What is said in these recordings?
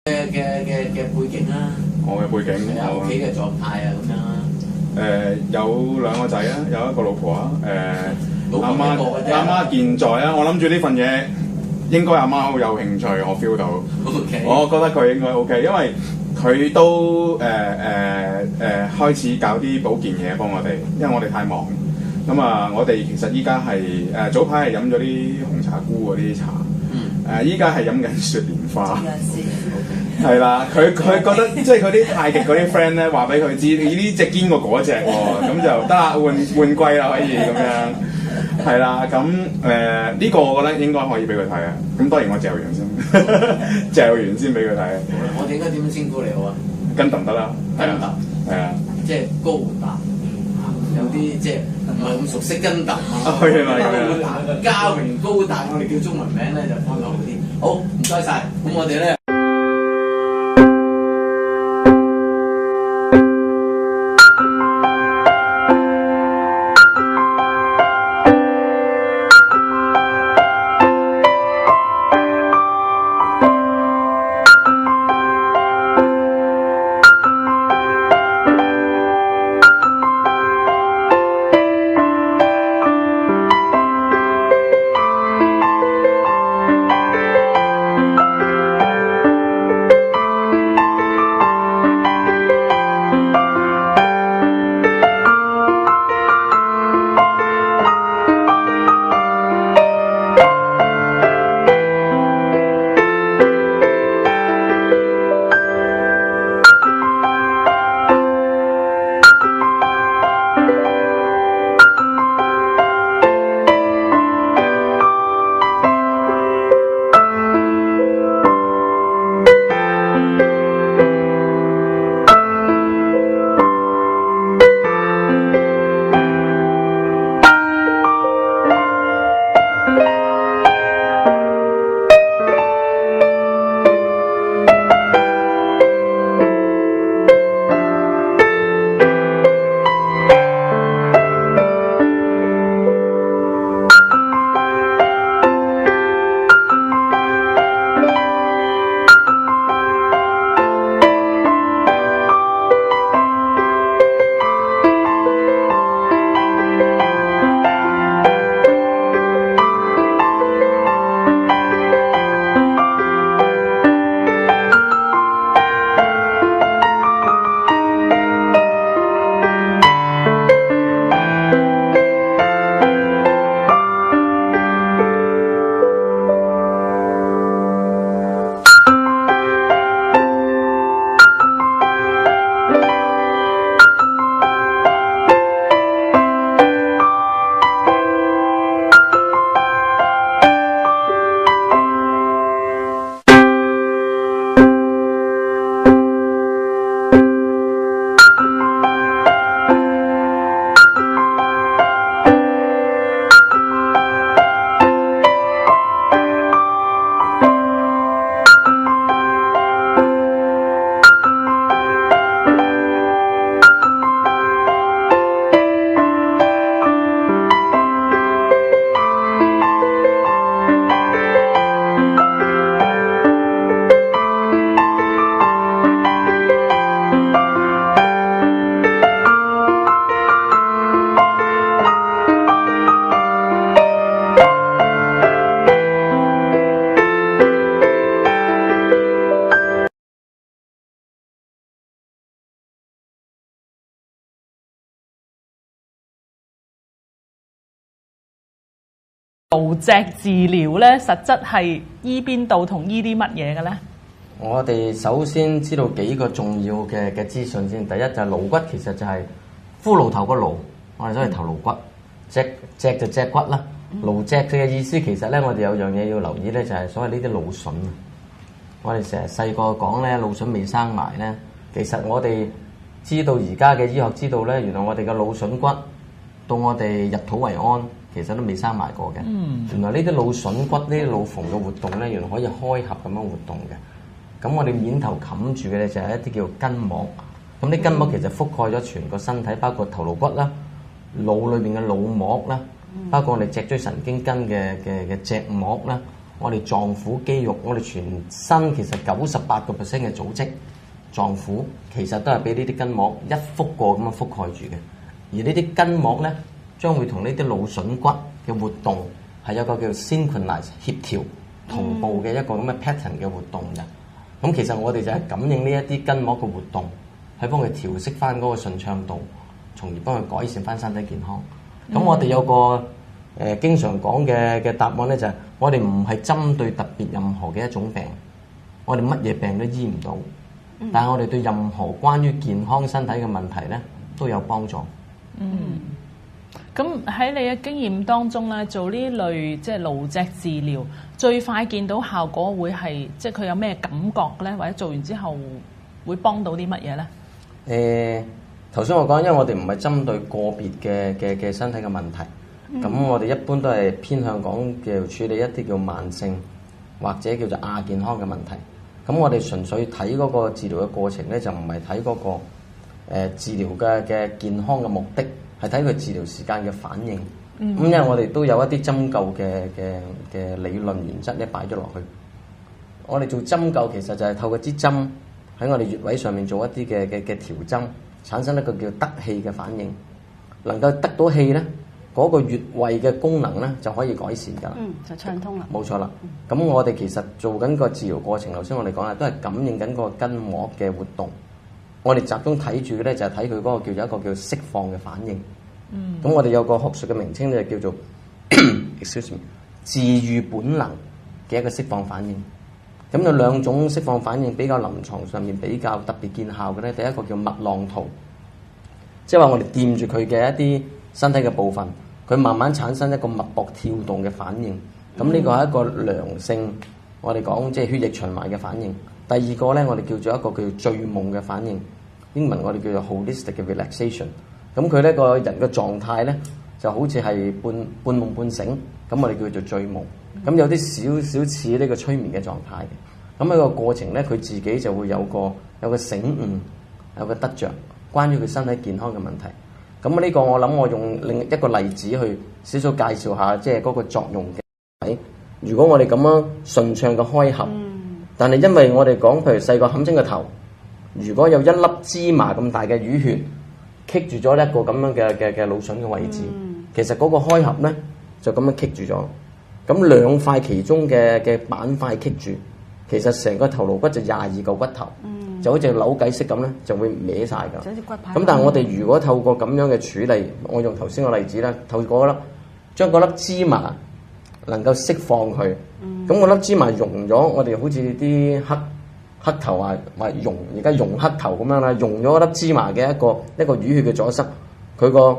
嘅背景啦，我嘅背景，屋企嘅狀態啊咁樣啦。有2個仔啊，有1個老婆啊，阿媽健在啊，我諗住呢份嘢應該阿媽好有興趣，我 feel 到。Okay. 我覺得佢應該 OK， 因為佢都開始搞啲保健嘢幫我哋，因為我哋太忙。咁啊，我哋其實依家係早排係飲咗啲紅茶菇嗰啲茶，依家係飲緊雪蓮花。係啦，佢覺得即係佢啲太極嗰啲 friend 咧話俾佢知，呢隻堅過嗰隻喎，咁就得啦，換季啦可以咁樣。係啦，咁呢個我覺得應該可以俾佢睇啊。咁當然我嚼完先，嚼完先俾佢睇。我哋應該點樣稱呼你好啊？跟揼得啦，跟揼係啊，即係高達。有啲即係唔係咁熟悉跟揼啊，嘉榮高達，我哋叫中文名咧就比較好啲。好，唔該晒，咁我哋咧。顱脊治療咧，實質係醫邊度同醫啲乜嘢嘅咧？我哋首先知道幾個重要嘅資訊先。第一就係顱骨，其實就係骷髏頭個顱，我哋所謂頭顱骨。脊就脊骨啦。顱脊嘅意思其實咧，我哋有樣嘢要留意咧，就係所謂呢啲腦筍。我哋成日細個講咧，腦筍未生埋咧，其實我哋知道而家嘅醫學知道咧，原來我哋嘅腦筍骨到我哋入土為安，其實都未生埋過嘅。原來呢啲腦筍骨、呢啲腦縫嘅活動咧，原來可以開合咁樣活動嘅。咁我哋面頭冚住嘅咧就係一啲叫筋膜。咁啲筋膜其實覆蓋咗全個身體，包括頭顱骨啦、腦裏邊嘅腦膜啦，包括我哋脊椎神經根嘅脊膜啦，我哋臟腑肌肉，我哋全身其實98%嘅組織臟腑其實都係俾呢啲筋膜一幅過咁樣覆蓋住嘅。而呢啲筋膜咧，將會同呢啲腦筍骨嘅活動係有個叫 synchronize 協調同步嘅一個咁嘅 pattern 嘅活動嘅。咁其實我哋就係感應呢一啲筋膜嘅活動，去幫佢調適翻嗰個順暢度，從而幫佢改善翻身體健康。咁我哋有個經常講嘅答案咧，就係我哋唔係針對特別任何嘅一種病，我哋乜嘢病都醫唔到，但係我哋對任何關於健康身體嘅問題咧都有幫助。咁喺你嘅經驗當中咧，做呢類即係顱脊治療，最快見到效果會係即係佢有咩感覺咧？或者做完之後會幫到啲乜嘢咧？頭先我講，因為我哋唔係針對個別嘅身體嘅問題，咁我哋一般都係偏向講叫處理一啲叫慢性或者叫做亞健康嘅問題。咁我哋純粹睇嗰個治療嘅過程咧，就唔係睇嗰個治療嘅健康嘅目的。係睇佢治療時間嘅反應，咁因為我哋都有一啲針灸嘅理論原則咧擺咗落去。我哋做針灸其實就係透過支針喺我哋穴位上面做一啲嘅調針，產生一個叫得氣嘅反應，能夠得到氣咧，嗰個穴位嘅功能咧就可以改善㗎啦。就暢通啦。冇錯啦。咁我哋其實做緊個治療過程，頭先我哋講啦，都係感應緊個筋膜嘅活動。我哋集中睇住嘅咧，就係睇佢嗰個叫做一個叫釋放嘅反應。咁我哋有個學術嘅名稱咧，叫做excuse me 治癒本能嘅一個釋放反應。咁有兩種釋放反應比較臨床上面比較特別見效嘅咧，第一個叫脈浪圖，即係話我哋掂住佢嘅一啲身體嘅部分，佢慢慢產生一個脈搏跳動嘅反應。咁呢個係一個良性，我哋講即係血液循環嘅反應。第二個咧，我哋叫做一個叫做醉夢嘅反應，英文我哋叫做 holistic 嘅 relaxation。咁佢呢個人嘅狀態咧，就好似係半夢半醒，咁我哋叫做醉夢。咁有啲少似呢個催眠嘅狀態嘅。咁喺個過程咧，佢自己就會有個醒悟，有個得着，關於佢身體健康嘅問題。咁呢個我諗我用另一個例子去少少介紹下，即係嗰個作用嘅。如果我哋咁樣順暢嘅開合，但係因為我哋講，譬如細個冚親個頭，如果有一粒芝麻咁大嘅淤血棘住咗一個咁樣嘅腦筍嘅位置，其實嗰個開合咧就咁樣棘住咗。咁兩塊其中嘅板塊棘住，其實成個頭顱骨就22嚿骨頭，就好似扭計式咁咧，就會歪晒㗎。咁但係我哋如果透過咁樣嘅處理，我用頭先個例子啦，透過將嗰粒芝麻能夠釋放佢，咁嗰粒芝麻溶咗，我哋好似啲黑頭話溶，而家溶黑頭咁樣啦，溶咗粒芝麻嘅一個淤血嘅阻塞，佢個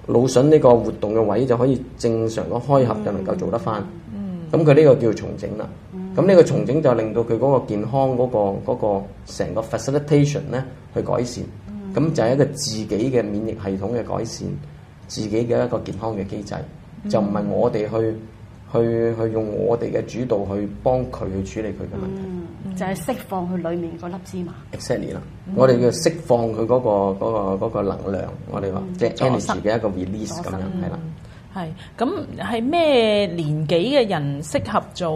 腦筍呢個活動嘅位就可以正常個開合就能夠做得翻。咁佢呢個叫做重整啦。咁呢個重整就令到佢嗰個健康嗰個成個 facilitation 咧去改善。咁就係一個自己嘅免疫系統嘅改善，自己嘅一個健康嘅機制，就唔係我哋去用我哋嘅主導去幫佢去處理佢嘅問題。就係釋放佢裡面嗰粒芝麻。Exactly 啦，我哋要釋放佢嗰個能量，我哋話即係 energy 嘅一個 release 咁樣，係啦。係，咁係咩年紀嘅人適合做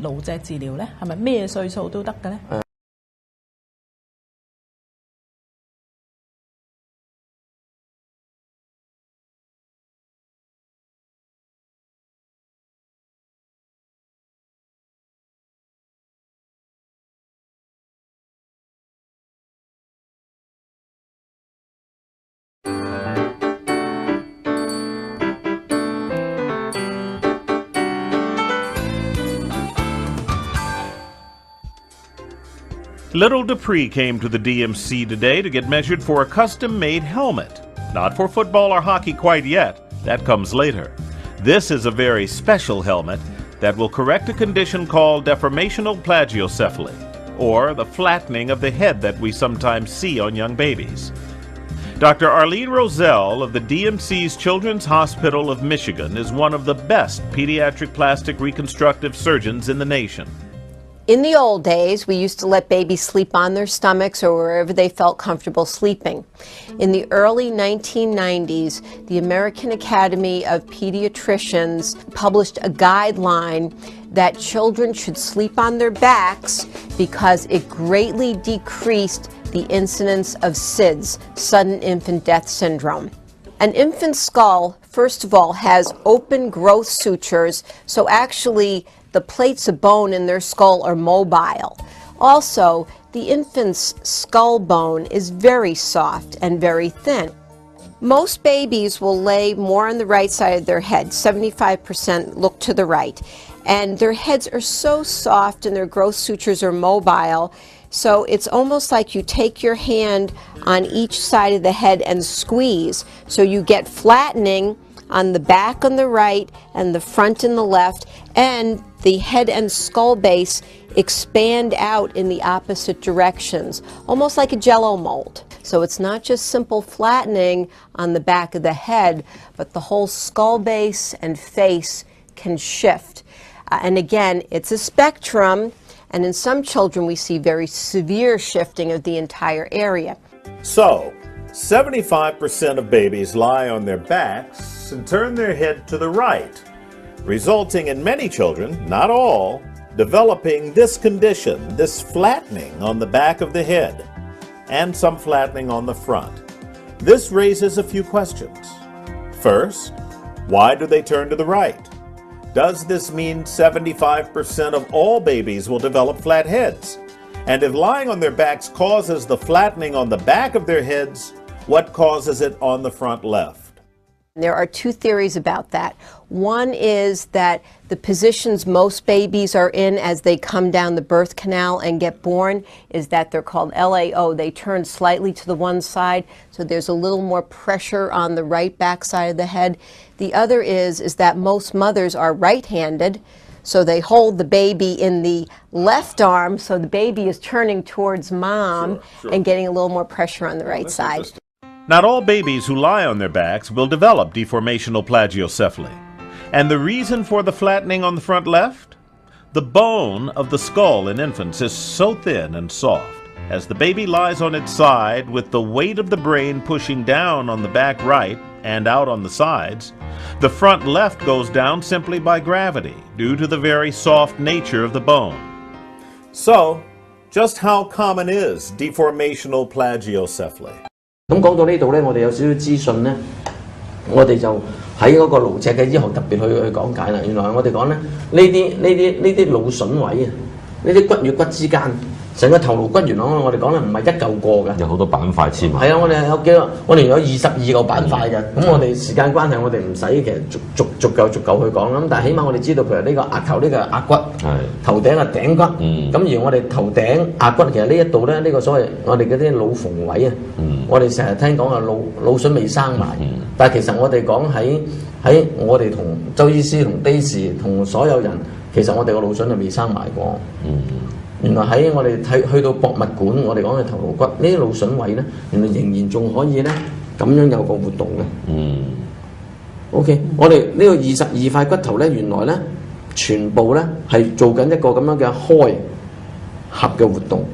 顱脊治療咧？係咪咩歲數都得嘅咧？Little Dupree came to the DMC today to get measured for a custom-made helmet. Not for football or hockey quite yet. That comes later. This is a very special helmet that will correct a condition called deformational plagiocephaly, or the flattening of the head that we sometimes see on young babies. Dr. Arlene Roselle of the DMC's Children's Hospital of Michigan is one of the best pediatric plastic reconstructive surgeons in the nation. In the old days, we used to let babies sleep on their stomachs or wherever they felt comfortable sleeping. In the early 1990s, the American Academy of Pediatricians published a guideline that children should sleep on their backs because it greatly decreased the incidence of SIDS, sudden infant death syndrome. An infant's skull, first of all, has open growth sutures, so actually the plates of bone in their skull are mobile. Also, the infant's skull bone is very soft and very thin. Most babies will lay more on the right side of their head, 75% look to the right, and their heads are so soft and their growth sutures are mobile, so it's almost like you take your hand on each side of the head and squeeze, so you get flattening on the back on the right and the front and the left, and the head and skull base expand out in the opposite directions, almost like a jello mold. So it's not just simple flattening on the back of the head, but the whole skull base and face can shift. And again, it's a spectrum, and in some children we see very severe shifting of the entire area. So, 75% of babies lie on their backs and turn their head to the right, resulting in many children, not all, developing this condition, this flattening on the back of the head, and some flattening on the front. This raises a few questions. First, why do they turn to the right? Does this mean 75% of all babies will develop flat heads? And if lying on their backs causes the flattening on the back of their heads, what causes it on the front left? There are two theories about that. One is that the positions most babies are in as they come down the birth canal and get born is that they're called LAO. They turn slightly to the one side, so there's a little more pressure on the right back side of the head. The other is that most mothers are right-handed, so they hold the baby in the left arm, so the baby is turning towards mom and getting a little more pressure on the right side. Not all babies who lie on their backs will develop deformational plagiocephaly. And the reason for the flattening on the front left? The bone of the skull in infants is so thin and soft. As the baby lies on its side with the weight of the brain pushing down on the back right and out on the sides, the front left goes down simply by gravity due to the very soft nature of the bone. So, just how common is deformational plagiocephaly? 咁講到呢度咧，我哋有少少資訊咧，我哋就喺嗰個顱脊嘅醫學特別去講解啦。原來我哋講咧，呢啲腦筍位啊，呢啲骨與骨之間，成個頭顱骨原來我哋講咧唔係一嚿過嘅，有好多板塊黐埋。係啊，我哋有22個板塊嘅。咁我哋時間關係，我哋唔使其實逐嚿去講咁，但係起碼我哋知道譬如呢個額頭呢個額骨，頭頂嘅頂骨，咁而我哋頭頂額骨其實呢一度咧，呢個所謂我哋嗰啲腦縫位啊，我哋成日聽講啊腦筍未生埋，但係其實我哋講喺我哋同周醫師同 Daisy 同所有人，其實我哋個腦筍係未生埋過。原來喺我哋去到博物館，我哋講嘅頭顱骨呢啲腦筍位咧，原來仍然仲可以咧咁樣有個活動嘅。OK， 我哋呢個22塊骨頭咧，原來咧全部咧係做緊一個咁樣嘅開合嘅活動。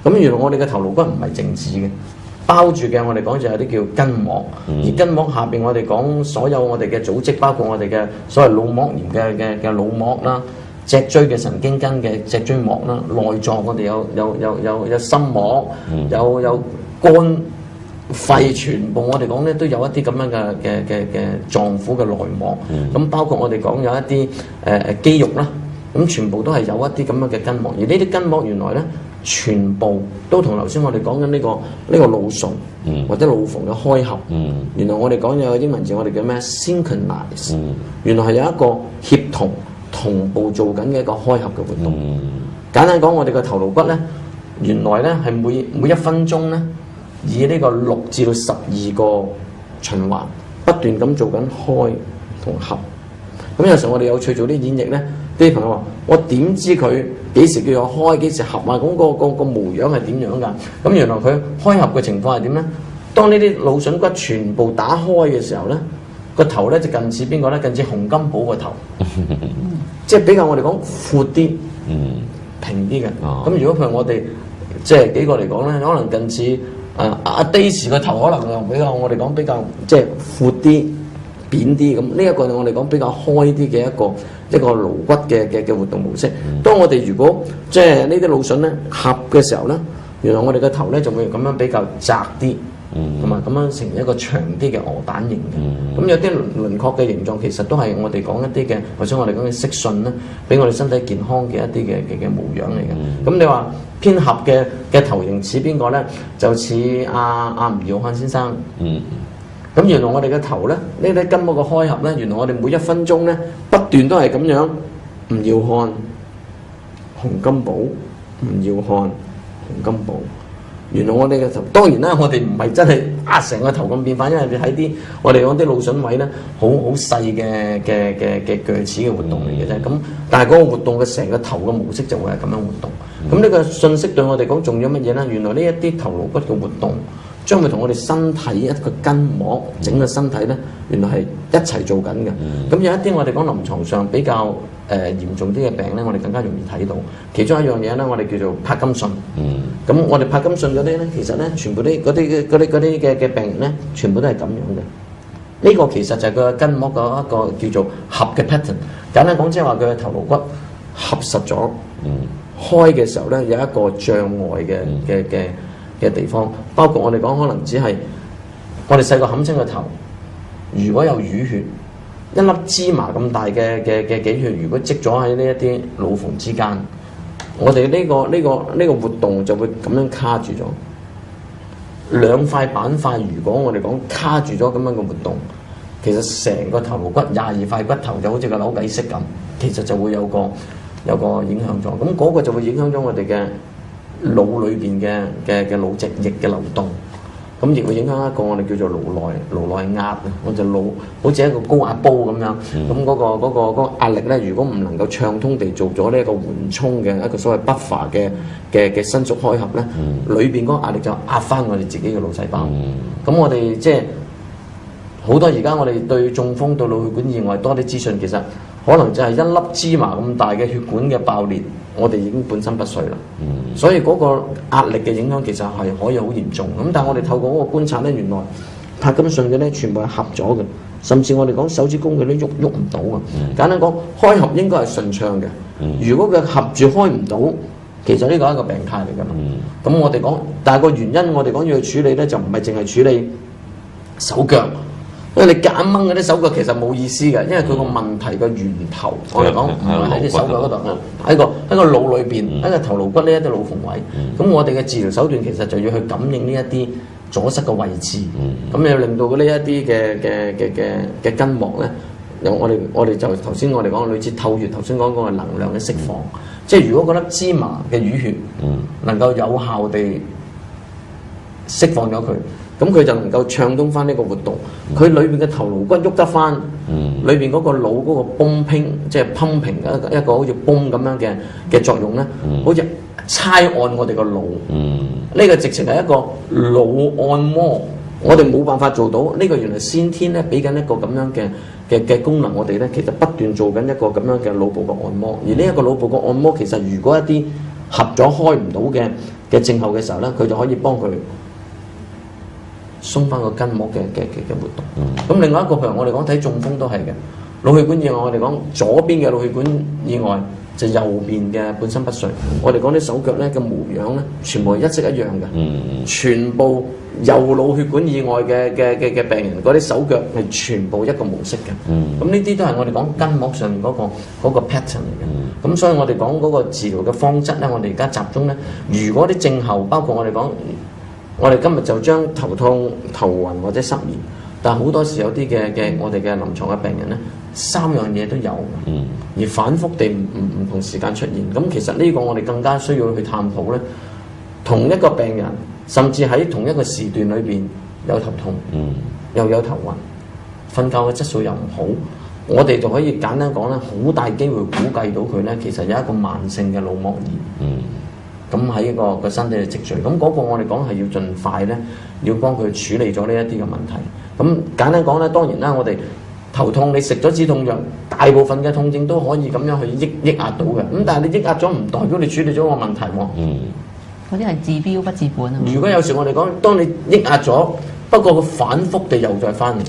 咁原來我哋嘅頭顱骨唔係靜止嘅，包住嘅我哋講就有啲叫筋膜，而筋膜下邊我哋講所有我哋嘅組織，包括我哋嘅所謂腦膜炎嘅腦膜啦。脊椎嘅神經根嘅脊椎膜啦，內臟我哋有心膜，有肝肺，全部我哋講咧都有一啲咁樣嘅臟腑嘅內膜。咁包括我哋講有一啲肌肉啦，咁全部都係有一啲咁樣嘅筋膜。而呢啲筋膜原來咧，全部都同頭先我哋講緊呢個腦唇或者腦縫嘅開合。原來我哋講有個英文字，我哋叫咩 synchronize。原來係有一個協同步做緊嘅一個開合嘅活動。簡單講，我哋個頭顱骨咧，原來咧係每1分鐘咧，以呢個6至到12個循環，不斷咁做緊開同合。咁有時候我哋有趣做啲演繹咧，啲朋友話：我點知佢幾時叫做開，幾時合啊？咁個模樣係點樣㗎？咁原來佢開合嘅情況係點咧？當呢啲腦筍骨全部打開嘅時候咧，個頭咧就近似邊個咧？近似洪金寶個頭，即係比較我哋講闊啲、平平啲嘅。咁如果譬如我哋即係幾個嚟講咧，可能近似阿 Daisy 個頭可能比較我哋講比較即係闊啲、扁啲咁。呢一個我哋講比較開啲嘅一個顱骨嘅活動模式。當我哋如果即係呢啲腦筍咧合嘅時候咧，原來我哋嘅頭咧就會咁樣比較窄啲。同埋咁樣成一個長啲嘅鵝蛋形嘅，咁有啲輪廓嘅形狀其實都係我哋講一啲嘅，或者我哋講嘅色順咧，俾我哋身體健康嘅一啲嘅模樣嚟嘅。咁你話偏合嘅頭型似邊個咧？就似阿吳耀漢先生。咁原來我哋嘅頭咧，呢啲筋膜嘅開合咧，原來我哋每1分鐘咧不斷都係咁樣，吳耀漢、洪金寶、吳耀漢、洪金寶。原來我哋嘅頭，當然啦，我哋唔係真係成個頭咁變化，因為你睇啲我哋講啲腦筍位咧，好細嘅鋸齒嘅活動嚟嘅啫。咁但係嗰個活動嘅成個頭嘅模式就會係咁樣活動。咁呢個信息對我哋講重要乜嘢咧？原來呢一啲頭顱骨嘅活動，將會同我哋身體一個筋膜整個身體咧，原來係一齊做緊嘅。咁有一啲我哋講臨床上比較嚴重啲嘅病咧，我哋更加容易睇到。其中一樣嘢咧，我哋叫做帕金遜。咁我哋帕金遜嗰啲咧，其實咧全部嗰啲嘅病人咧，全部都係咁樣嘅。呢個其實就係佢嘅筋膜嘅一個叫做合嘅 pattern。簡單講，即係話佢嘅頭顱骨合實咗，開嘅時候咧有一個障礙嘅地方，包括我哋講可能只係我哋細個冚清個頭，如果有淤血，一粒芝麻咁大嘅幾血，如果積咗喺呢一啲腦縫之間，我哋呢個活動就會咁樣卡住咗。兩塊板塊，如果我哋講卡住咗咁樣嘅活動，其實成個頭顱骨22塊骨頭就好似個扭計骰咁，其實就會有個影響咗。咁嗰個就會影響咗我哋嘅腦裏邊嘅腦脊液嘅流動。咁亦會影響一個我哋叫做顱內壓，我就腦好似一個高壓煲咁樣。咁嗰個壓力咧，如果唔能夠暢通地做咗呢一個緩衝嘅一個所謂 buffer 嘅伸縮開合咧，裏邊嗰個壓力就壓翻我哋自己嘅腦細胞。咁我哋即係好多而家我哋對中風對腦血管意外多啲資訊，其實可能就係一粒芝麻咁大嘅血管嘅爆裂，我哋已經半身不遂啦。所以嗰個壓力嘅影響其實係可以好嚴重。咁但係我哋透過嗰個觀察咧，原來帕金遜嘅咧全部係合咗嘅，甚至我哋講手指公佢都喐唔到啊。簡單講，開合應該係順暢嘅。如果佢合住開唔到，其實呢個係一個病態嚟㗎嘛。咁我哋講，但係個原因我哋講要去處理咧，就唔係淨係處理手腳。因為你夾硬掹嗰啲手腳其實冇意思嘅，因為佢個問題個源頭，我哋講唔係喺啲手腳嗰度，喺個腦裏邊，喺個頭顱骨呢一啲腦縫位。咁我哋嘅治療手段其實就要去感應呢一啲阻塞嘅位置，咁要令到呢一啲嘅筋膜咧，我哋就頭先我哋講類似透血，頭先講嗰個能量嘅釋放。即係如果嗰粒芝麻嘅淤血能夠有效地釋放咗佢。咁佢就能夠暢通翻呢個活動，佢裏邊嘅頭顱骨喐得翻，裏邊嗰個腦嗰個泵拼，即係 pumping 一個好似泵咁樣嘅作用咧，好似猜按我哋個腦，呢個直情係一個腦按摩，我哋冇辦法做到，呢個原來先天咧俾緊一個咁樣嘅功能，我哋咧其實不斷做緊一個咁樣嘅腦部嘅按摩，而呢一個腦部嘅按摩其實如果一啲合咗開唔到嘅症候嘅時候咧，佢就可以幫佢鬆翻個筋膜嘅活動。咁另外一個譬如我哋講睇中風都係嘅，腦血管意外我哋講左邊嘅腦血管意外就右邊嘅半身不遂。我哋講啲手腳咧嘅模樣咧，全部係一式一樣嘅。全部右腦血管意外嘅病人嗰啲手腳係全部一個模式嘅。咁呢啲都係我哋講筋膜上面嗰個 pattern 嚟嘅。咁所以我哋講嗰個治療嘅方質咧，我哋而家集中咧，如果啲症候包括我哋講。我哋今日就將頭痛、頭暈或者失眠，但係好多時有啲嘅我哋嘅臨床嘅病人咧，3樣嘢都有，而反覆地唔同時間出現。咁其實呢個我哋更加需要去探討咧，同一個病人甚至喺同一個時段裏邊有頭痛，又有頭暈，瞓覺嘅質素又唔好，我哋就可以簡單講咧，好大機會估計到佢咧其實有一個慢性嘅腦膜炎。咁喺個身體嘅積聚，咁嗰個我哋講係要盡快咧，要幫佢處理咗呢一啲嘅問題。咁簡單講咧，當然啦，我哋頭痛，你食咗止痛藥，大部分嘅痛症都可以咁樣去抑壓到嘅。咁但係你抑壓咗唔代表你處理咗個問題喎。嗰啲係治標不治本啊。如果有時我哋講，當你抑壓咗，不過佢反覆地又再翻嚟。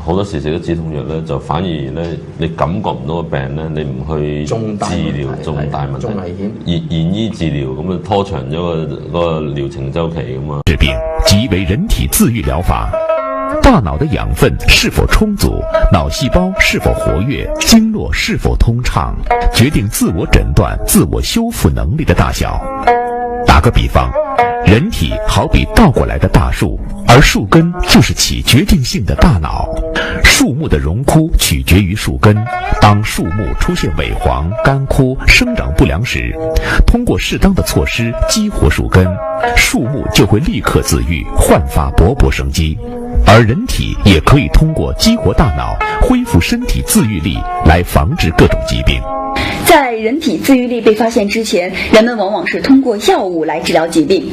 好多時食咗止痛藥咧，就反而咧你感覺唔到個病咧，你唔去治療，重大問題，仲危險。延醫治療咁啊，拖長咗個療程周期咁啊。治病即為人體自愈療法。大腦的養分是否充足，腦細胞是否活躍，經絡是否通暢，決定自我診斷、自我修復能力的大小。打個比方，人體好比倒過來的大樹，而樹根就是起決定性的大腦。樹木的榮枯取決於樹根，當樹木出現萎黃、乾枯、生長不良時，通過適當的措施激活樹根，樹木就會立刻自愈，煥發勃勃生機。而人體也可以通過激活大腦，恢復身體自愈力，來防治各種疾病。在人体自愈力被发现之前，人们往往是通过药物来治疗疾病。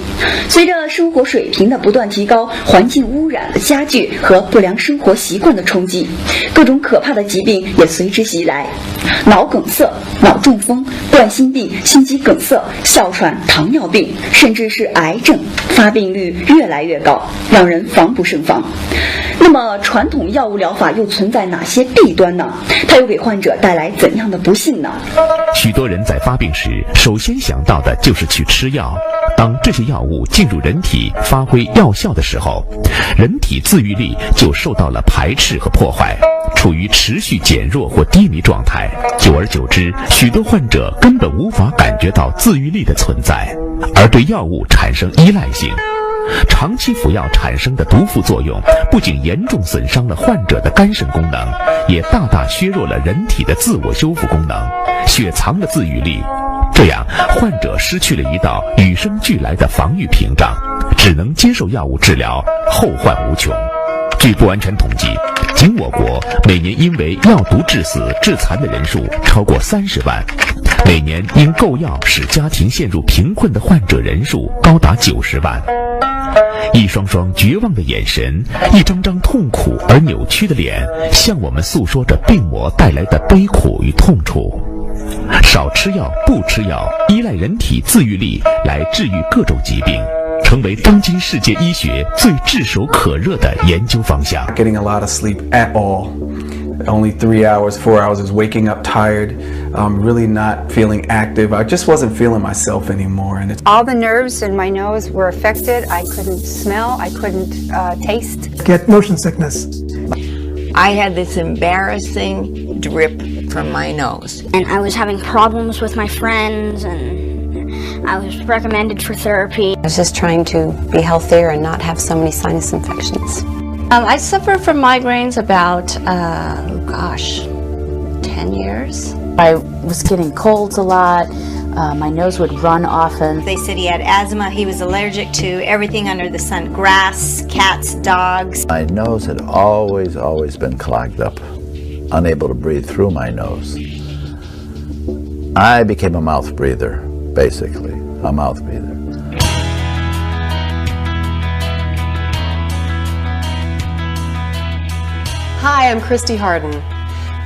随着生活水平的不断提高，环境污染的加剧和不良生活习惯的冲击，各种可怕的疾病也随之袭来。脑梗塞、脑中风、冠心病、心肌梗塞、哮喘、糖尿病，甚至是癌症，发病率越来越高，让人防不胜防。那么，传统药物疗法又存在哪些弊端呢？它又给患者带来怎样的不幸呢？许多人在发病时，首先想到的就是去吃药。当这些药物进入人体发挥药效的时候，人体自愈力就受到了排斥和破坏，处于持续减弱或低迷状态。久而久之，许多患者根本无法感觉到自愈力的存在，而对药物产生依赖性。长期服药产生的毒副作用，不仅严重损伤了患者的肝肾功能，也大大削弱了人体的自我修复功能，雪藏了自愈力。这样，患者失去了一道与生俱来的防御屏障，只能接受药物治疗，后患无穷。据不完全统计，仅我国每年因为药毒致死、致残的人数超过30万，每年因购药使家庭陷入贫困的患者人数高达90万。一双双绝望的眼神，一张张痛苦而扭曲的脸，向我们诉说着病魔带来的悲苦与痛楚。少吃药、不吃药，依赖人体自愈力来治愈各种疾病，成为当今世界医学最炙手可热的研究方向。Getting a lot of sleep at all. Only 3 hours, 4 hours is waking up tired, really not feeling active. I just wasn't feeling myself anymore. And all the nerves in my nose were affected. I couldn't smell, I couldn't taste. Get motion sickness. I had this embarrassing drip from my nose. And I was having problems with my friends, and I was recommended for therapy. I was just trying to be healthier and not have so many sinus infections. I suffered from migraines about, 10 years. I was getting colds a lot. My nose would run often. They said he had asthma. He was allergic to everything under the sun. Grass, cats, dogs. My nose had always been clogged up, unable to breathe through my nose. I became a mouth breather, basically, a mouth breather. Hi, I'm Christy Harden.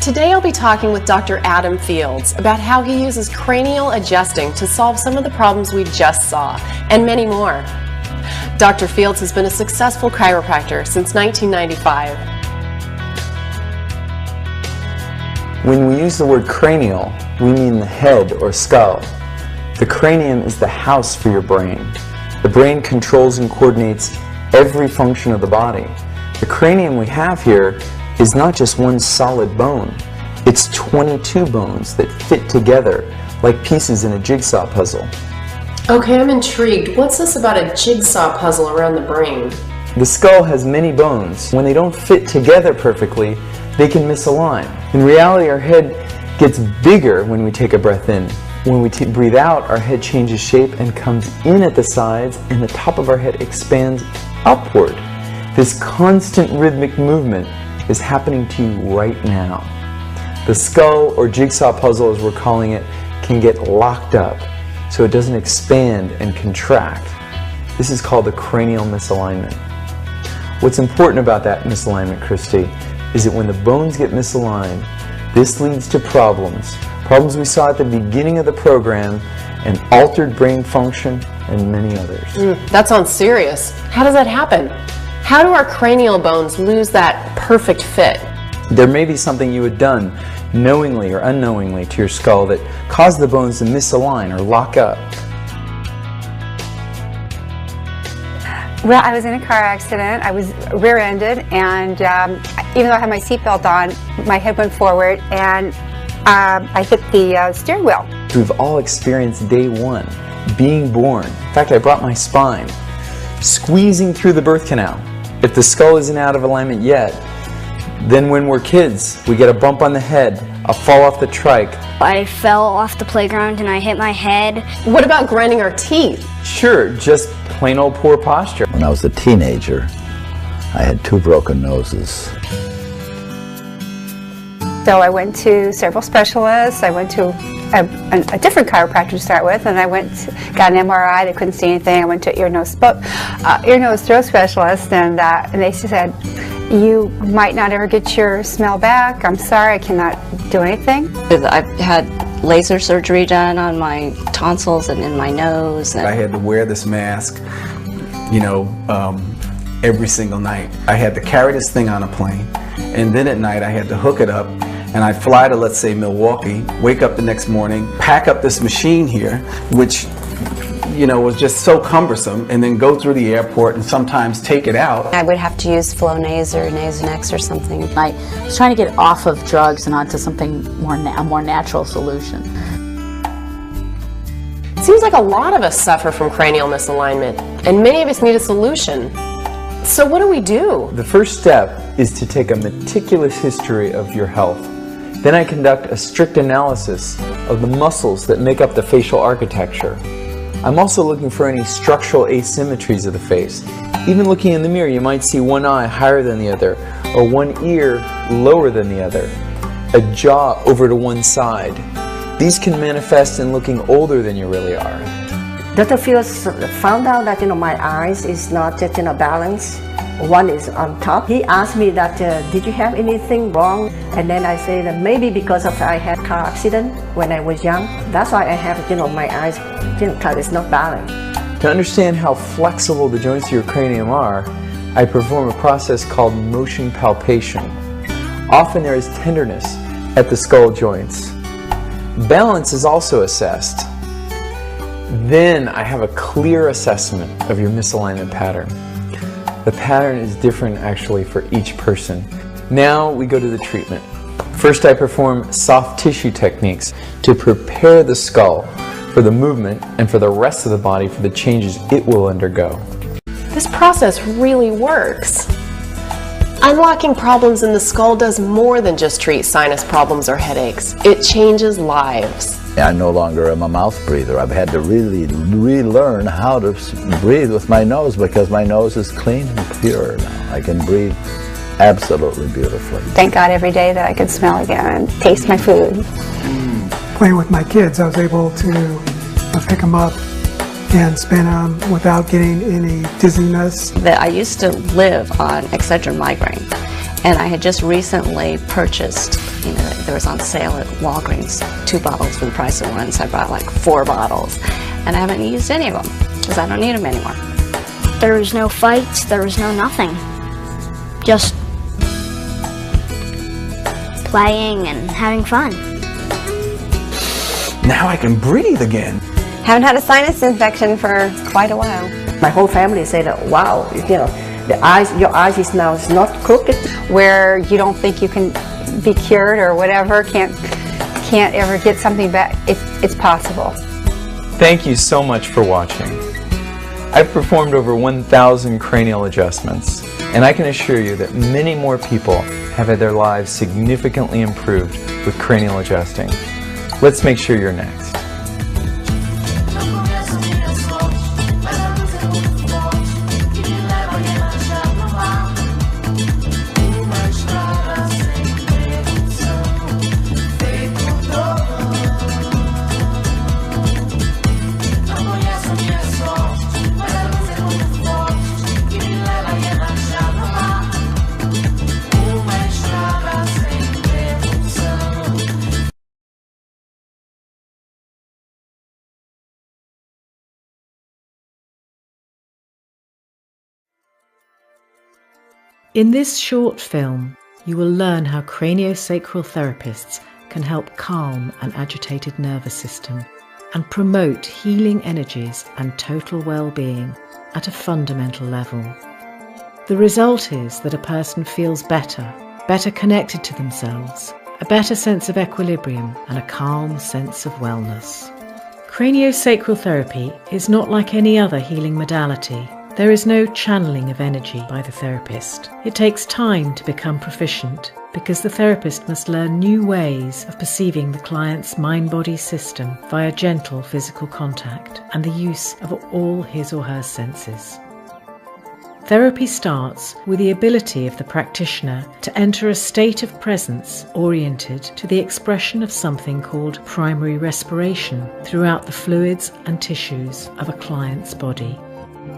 Today I'll be talking with Dr. Adam Fields about how he uses cranial adjusting to solve some of the problems we just saw, and many more. Dr. Fields has been a successful chiropractor since 1995. When we use the word cranial, we mean the head or skull. The cranium is the house for your brain. The brain controls and coordinates every function of the body. The cranium we have here is not just one solid bone. It's 22 bones that fit together like pieces in a jigsaw puzzle. Okay, I'm intrigued. What's this about a jigsaw puzzle around the brain? The skull has many bones. When they don't fit together perfectly, they can misalign. In reality, our head gets bigger when we take a breath in. When we breathe out, our head changes shape and comes in at the sides, and the top of our head expands upward. This constant rhythmic movement is happening to you right now. The skull, or jigsaw puzzle as we're calling it, can get locked up so it doesn't expand and contract. This is called the cranial misalignment. What's important about that misalignment, Christy, is that when the bones get misaligned, this leads to problems we saw at the beginning of the program, and altered brain function and many others. That sounds serious. How does that happen? How do our cranial bones lose that perfect fit? There may be something you had done knowingly or unknowingly to your skull that caused the bones to misalign or lock up. Well, I was in a car accident. I was rear-ended, and even though I had my seatbelt on, my head went forward, and I hit the steering wheel. We've all experienced day one, being born. In fact, I brought my spine, squeezing through the birth canal. If the skull isn't out of alignment yet, then when we're kids, we get a bump on the head, a fall off the trike. I fell off the playground and I hit my head. What about grinding our teeth? Sure, just plain old poor posture. When I was a teenager, I had 2 broken noses. So I went to several specialists. I went to a different chiropractor to start with, and I got an MRI. They couldn't see anything. I went to ear, nose, throat specialist, and they said, "You might not ever get your smell back. I'm sorry, I cannot do anything." I've had laser surgery done on my tonsils and in my nose. I had to wear this mask, every single night. I had to carry this thing on a plane, and then at night I had to hook it up, and I'd fly to, let's say, Milwaukee, wake up the next morning, pack up this machine here, which was just so cumbersome, and then go through the airport and sometimes take it out. I would have to use Flonase or Nasonex or something. I was trying to get off of drugs and onto something a more natural solution. It seems like a lot of us suffer from cranial misalignment, and many of us need a solution. So what do we do? The first step is to take a meticulous history of your health. Then I conduct a strict analysis of the muscles that make up the facial architecture. I'm also looking for any structural asymmetries of the face. Even looking in the mirror, you might see one eye higher than the other, or one ear lower than the other, a jaw over to one side. These can manifest in looking older than you really are. Dr. Fields found out that my eyes is not just balanced. One is on top. He asked me that, did you have anything wrong? And then I say that maybe because I had car accident when I was young. That's why I have, my eyes, it's not balanced. To understand how flexible the joints of your cranium are, I perform a process called motion palpation. Often there is tenderness at the skull joints. Balance is also assessed. Then I have a clear assessment of your misalignment pattern. The pattern is different actually for each person. Now we go to the treatment. First I perform soft tissue techniques to prepare the skull for the movement and for the rest of the body for the changes it will undergo. This process really works. Unlocking problems in the skull does more than just treat sinus problems or headaches. It changes lives. I no longer am a mouth breather. I've had to really relearn how to breathe with my nose because my nose is clean and pure now. I can breathe absolutely beautifully. Thank God every day that I could smell again and taste my food. Playing with my kids, I was able to pick them up and spin them without getting any dizziness. I used to live on Excedrin migraine, and I had just recently purchased, there was on sale at Walgreens, 2 bottles for the price of 1, so I bought like 4 bottles, and I haven't used any of them because I don't need them anymore. There was no fights, there was no nothing. Just playing and having fun. Now I can breathe again. Haven't had a sinus infection for quite a while. My whole family said, wow, your eyes is now not crooked. Where you don't think you can be cured or whatever, can't ever get something back, it's possible. Thank you so much for watching. I've performed over 1,000 cranial adjustments, and I can assure you that many more people have had their lives significantly improved with cranial adjusting. Let's make sure you're next. Uma estrada In this short film, you will learn how craniosacral therapists can help calm an agitated nervous system and promote healing energies and total well-being at a fundamental level. The result is that a person feels better connected to themselves, a better sense of equilibrium, and a calm sense of wellness. Craniosacral therapy is not like any other healing modality. There is no channeling of energy by the therapist. It takes time to become proficient because the therapist must learn new ways of perceiving the client's mind-body system via gentle physical contact and the use of all his or her senses. Therapy starts with the ability of the practitioner to enter a state of presence oriented to the expression of something called primary respiration throughout the fluids and tissues of a client's body.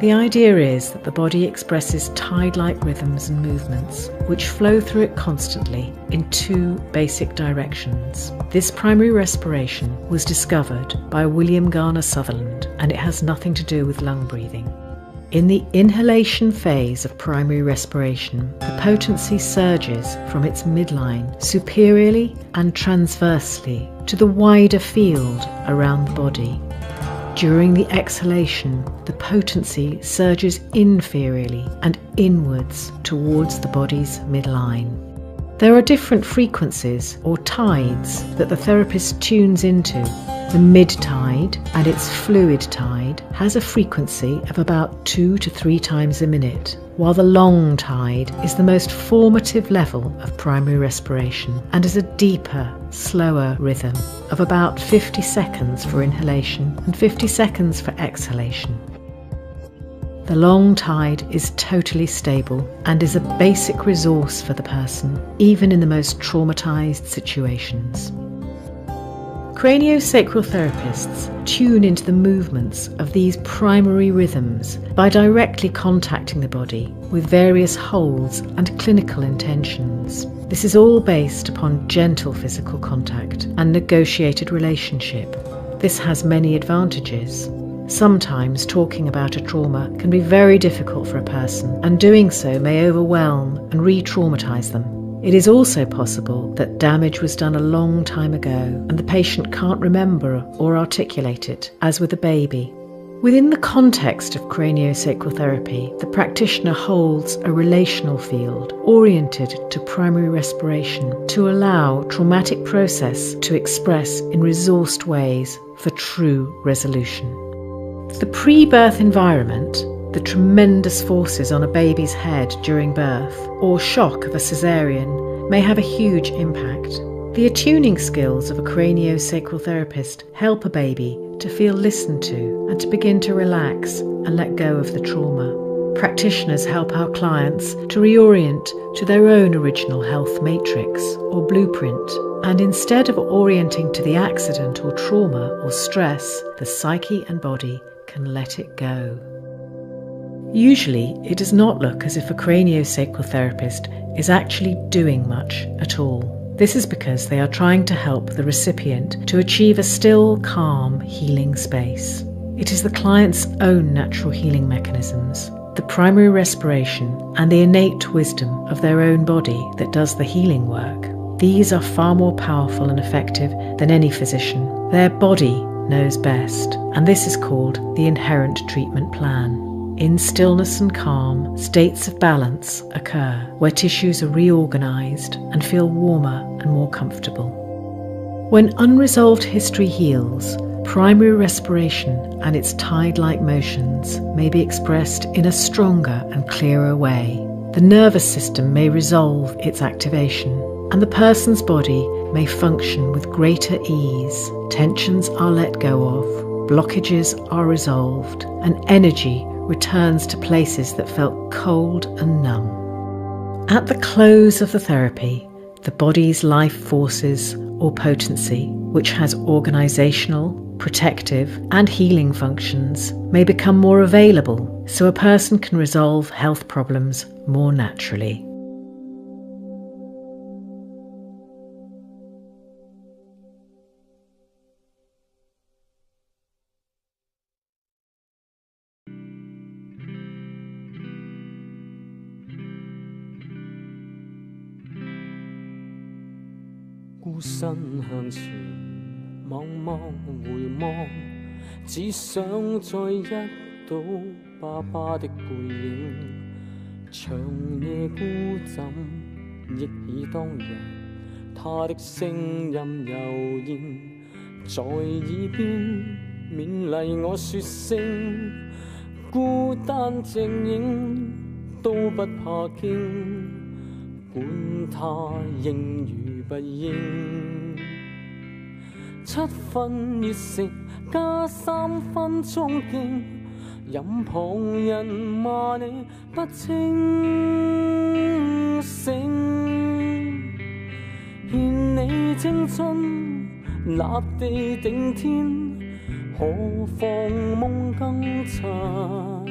The idea is that the body expresses tide-like rhythms and movements which flow through it constantly in two basic directions. This primary respiration was discovered by William Garner Sutherland, and it has nothing to do with lung breathing. In the inhalation phase of primary respiration, the potency surges from its midline superiorly and transversely to the wider field around the body. During the exhalation, the potency surges inferiorly and inwards towards the body's midline. There are different frequencies or tides that the therapist tunes into. The mid-tide and its fluid tide has a frequency of about 2 to 3 times a minute, while the long tide is the most formative level of primary respiration and is a deeper, slower rhythm of about 50 seconds for inhalation and 50 seconds for exhalation. The long tide is totally stable and is a basic resource for the person, even in the most traumatized situations. Craniosacral therapists tune into the movements of these primary rhythms by directly contacting the body with various holds and clinical intentions. This is all based upon gentle physical contact and negotiated relationship. This has many advantages. Sometimes talking about a trauma can be very difficult for a person, and doing so may overwhelm and re-traumatize them. It is also possible that damage was done a long time ago and the patient can't remember or articulate it, as with a baby. Within the context of craniosacral therapy, the practitioner holds a relational field oriented to primary respiration to allow traumatic process to express in resourced ways for true resolution. The pre-birth environment, the tremendous forces on a baby's head during birth, or shock of a cesarean, may have a huge impact. The attuning skills of a craniosacral therapist help a baby to feel listened to and to begin to relax and let go of the trauma. Practitioners help our clients to reorient to their own original health matrix or blueprint, and instead of orienting to the accident or trauma or stress, the psyche and body can let it go. Usually, it does not look as if a craniosacral therapist is actually doing much at all. This is because they are trying to help the recipient to achieve a still, calm, healing space. It is the client's own natural healing mechanisms, the primary respiration, and the innate wisdom of their own body that does the healing work. These are far more powerful and effective than any physician. Their body knows best, and this is called the inherent treatment plan. In stillness and calm, states of balance occur where tissues are reorganized and feel warmer and more comfortable. When unresolved history heals, primary respiration and its tide-like motions may be expressed in a stronger and clearer way. The nervous system may resolve its activation, and the person's body may function with greater ease. Tensions are let go of, blockages are resolved, and energy returns to places that felt cold and numb. At the close of the therapy, the body's life forces or potency, which has organizational, protective, and healing functions, may become more available so a person can resolve health problems more naturally. 孤身向前，望望回望，只想再一睹爸爸的背影。長夜孤枕，憶起當日，他的聲音悠然在耳邊，勉勵我說聲孤單靜影都不怕驚，管他應與不應。7分熱誠加3分衝勁，任旁人罵你不清醒，獻你青春立地頂天，何妨夢更長。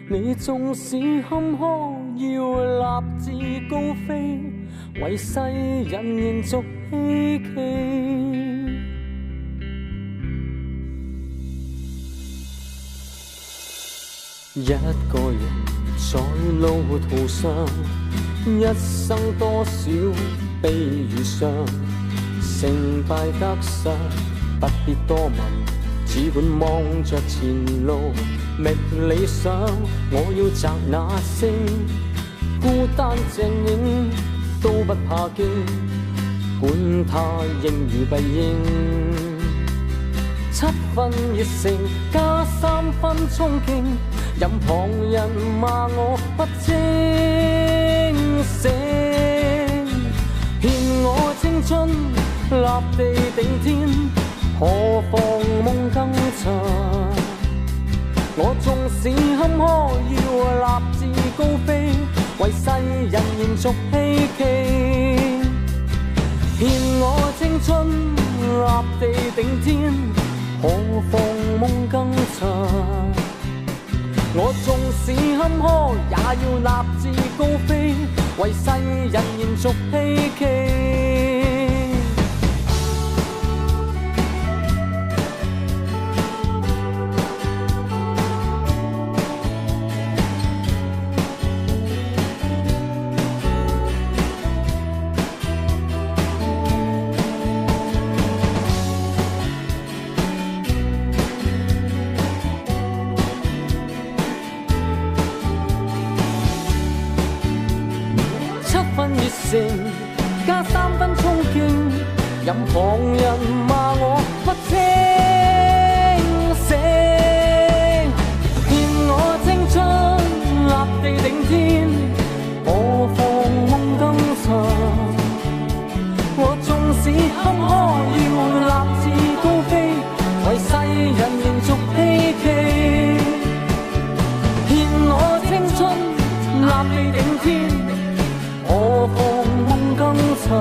你縱使坎坷，要立志高飛，為世人延續希冀。一個人在路途上，一生多少悲與傷，成敗得失不必多問，只管望着前路覓理想。我要摘那星，孤單靜影都不怕驚，管他應與不應。7分熱誠加3分衝勁，任旁人罵我不清醒，獻我青春立地頂天，何妨夢更長。我縱使坎坷，要立志高飛，為世人延續希冀。獻我青春立地頂天，何妨夢更長。我縱使坎坷，也要立志高飛，為世人延續希冀。加3分衝勁，任旁人罵我不清醒，獻我青春立地頂天，何妨夢更長。我縱使坎坷，要立志高飛，為世人延續希冀。獻我青春立地頂天，何妨夢更長。